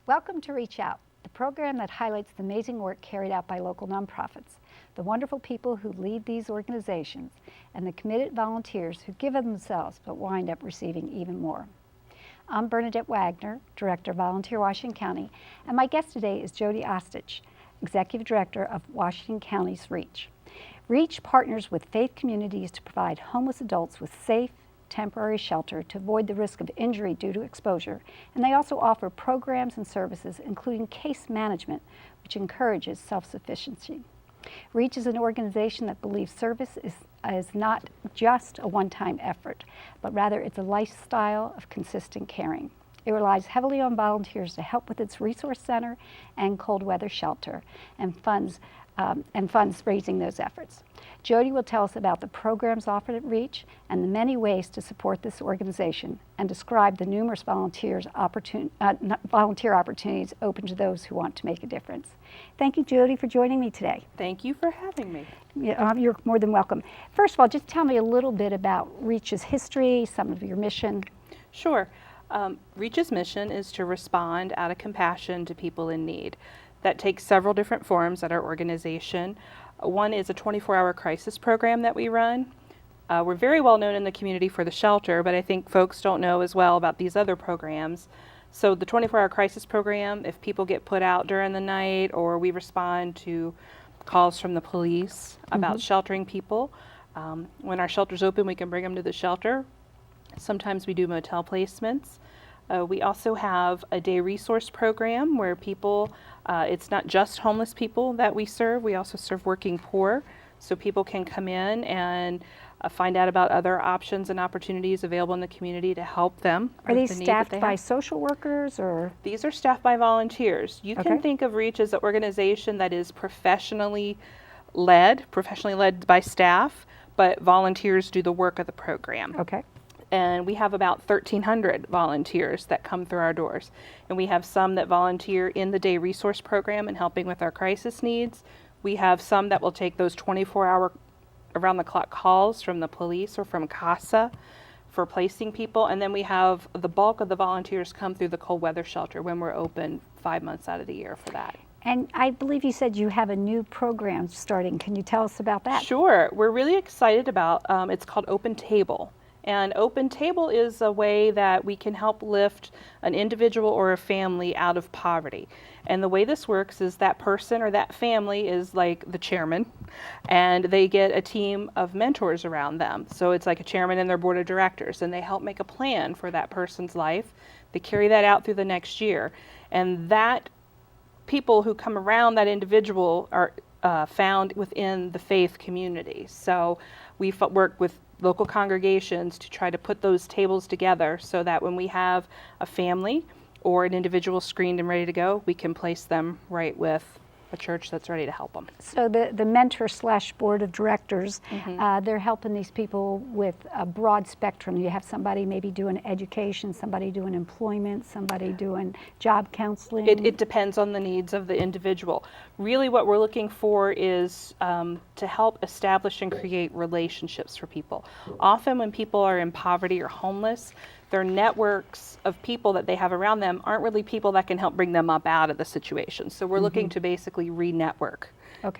Welcome to Reach Out, the program that highlights the amazing work carried out by local nonprofits, the wonderful people who lead these organizations, and the committed volunteers who give of themselves but wind up receiving even more. I'm Bernadette Wagner, Director of Volunteer Washington County, and my guest today is Jodie Ostoich, Executive Director of Washington County's REACH. REACH partners with faith communities to provide homeless adults with safe, temporary shelter to avoid the risk of injury due to exposure, and they also offer programs and services including case management, which encourages self-sufficiency. REACH is an organization that believes service is not just a one-time effort, but rather it's a lifestyle of consistent caring. It relies heavily on volunteers to help with its resource center and cold weather shelter and funds raising those efforts. Jodie will tell us about the programs offered at REACH and the many ways to support this organization and describe the numerous volunteer opportunities open to those who want to make a difference. Thank you, Jodie, for joining me today. Thank you for having me. You're more than welcome. First of all, just tell me a little bit about REACH's history, some of your mission. Sure. REACH's mission is to respond out of compassion to people in need. That takes several different forms at our organization. One is a 24-hour crisis program that we run. We're very well known in the community for the shelter, but I think folks don't know as well about these other programs. So the 24-hour crisis program, if people get put out during the night or we respond to calls from the police about sheltering people, when our shelter's open, we can bring them to the shelter. Sometimes we do motel placements. We also have a day resource program where people, it's not just homeless people that we serve, we also serve working poor. So people can come in and find out about other options and opportunities available in the community to help them. Are these staffed by social workers or? These are staffed by volunteers. You can think of REACH as an organization that is professionally led by staff, but volunteers do the work of the program. Okay. And we have about 1,300 volunteers that come through our doors. And we have some that volunteer in the day resource program and helping with our crisis needs. We have some that will take those 24-hour around-the-clock calls from the police or from CASA for placing people. And then we have the bulk of the volunteers come through the cold weather shelter when we're open 5 months out of the year for that. And I believe you said you have a new program starting. Can you tell us about that? Sure. We're really excited about, it's called Open Table. And Open Table is a way that we can help lift an individual or a family out of poverty. And the way this works is that person or that family is like the chairman, and they get a team of mentors around them. So it's like a chairman and their board of directors, and they help make a plan for that person's life. They carry that out through the next year. And that people who come around that individual are found within the faith community. So we work with local congregations to try to put those tables together so that when we have a family or an individual screened and ready to go, we can place them right with a church that's ready to help them. So the mentor / board of directors, they're helping these people with a broad spectrum. You have somebody maybe doing education, somebody doing employment, somebody doing job counseling. It depends on the needs of the individual. Really what we're looking for is to help establish and create relationships for people. Often when people are in poverty or homeless, their networks of people that they have around them aren't really people that can help bring them up out of the situation. So we're looking to basically re-network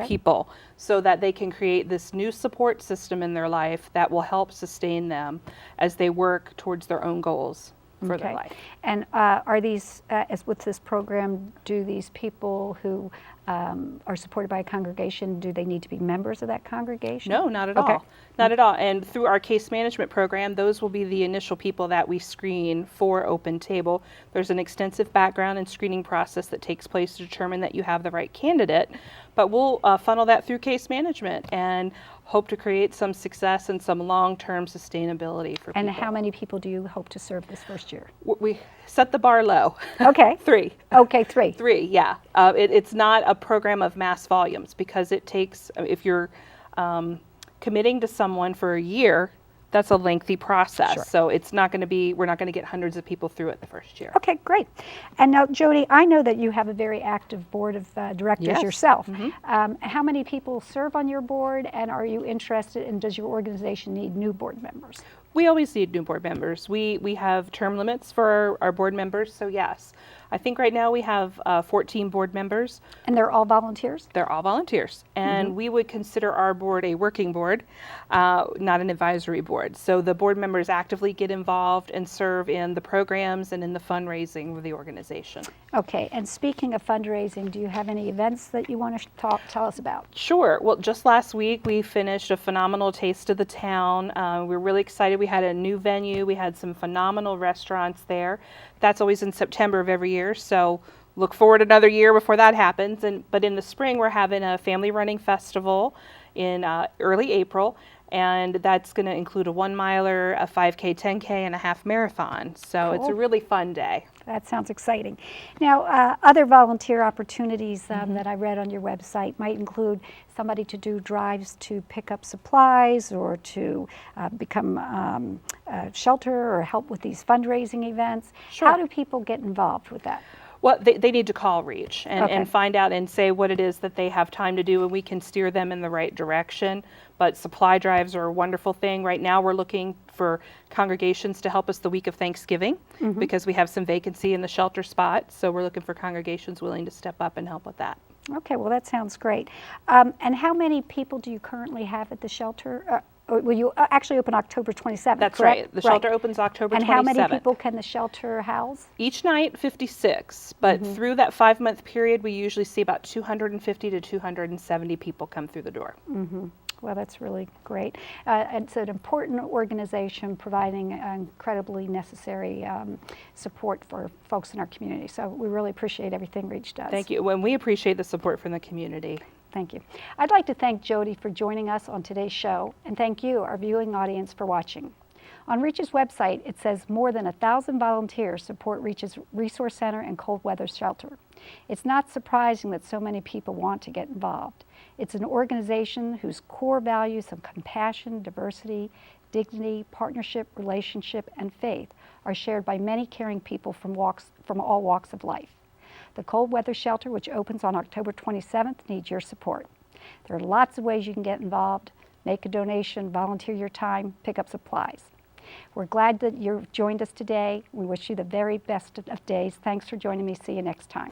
people so that they can create this new support system in their life that will help sustain them as they work towards their own goals for their life. And are these, as with this program, do these people who are supported by a congregation, do they need to be members of that congregation? No, not at all. Not at all. And through our case management program, those will be the initial people that we screen for Open Table. There's an extensive background and screening process that takes place to determine that you have the right candidate, but we'll funnel that through case management and hope to create some success and some long-term sustainability for people. And how many people do you hope to serve this first year? We set the bar low. Okay. 3. Okay, 3. 3, yeah. It's not a program of mass volumes because it takes, if you're committing to someone for a year, that's a lengthy process. Sure. So it's not going to be, we're not going to get hundreds of people through it the first year. Okay, great. And now, Jodie, I know that you have a very active board of directors yourself. How many people serve on your board, and are you interested, and does your organization need new board members? We always need new board members. We have term limits for our board members, so yes. I think right now we have 14 board members. And they're all volunteers? They're all volunteers. And we would consider our board a working board, not an advisory board. So the board members actively get involved and serve in the programs and in the fundraising of the organization. Okay, and speaking of fundraising, do you have any events that you want to tell us about? Sure. Well, just last week we finished a phenomenal Taste of the Town. We're really excited. We had a new venue. We had some phenomenal restaurants there. That's always in September of every year, so look forward another year before that happens. But in the spring, we're having a family running festival in early April, and that's going to include a 1-miler, a 5K, 10K, and a half marathon. So It's a really fun day. That sounds exciting. Now, other volunteer opportunities that I read on your website might include somebody to do drives to pick up supplies or to become a shelter or help with these fundraising events. Sure. How do people get involved with that? Well, they need to call REACH and, Okay. and find out and say what it is that they have time to do, and we can steer them in the right direction. But supply drives are a wonderful thing. Right now we're looking for congregations to help us the week of Thanksgiving because we have some vacancy in the shelter spot. So we're looking for congregations willing to step up and help with that. Okay, well that sounds great. And how many people do you currently have at the shelter? Will you actually open October 27th? That's correct? right. The shelter opens October 27th. And how many people can the shelter house? Each night, 56. But through that 5-month period, we usually see about 250 to 270 people come through the door. Well, that's really great. It's an important organization providing incredibly necessary support for folks in our community. So we really appreciate everything REACH does. Thank you. And we appreciate the support from the community. Thank you. I'd like to thank Jodie for joining us on today's show, and thank you, our viewing audience, for watching. On REACH's website, it says more than 1,000 volunteers support REACH's Resource Center and Cold Weather Shelter. It's not surprising that so many people want to get involved. It's an organization whose core values of compassion, diversity, dignity, partnership, relationship, and faith are shared by many caring people from all walks of life. The Cold Weather Shelter, which opens on October 27th, needs your support. There are lots of ways you can get involved. Make a donation, volunteer your time, pick up supplies. We're glad that you've joined us today. We wish you the very best of days. Thanks for joining me. See you next time.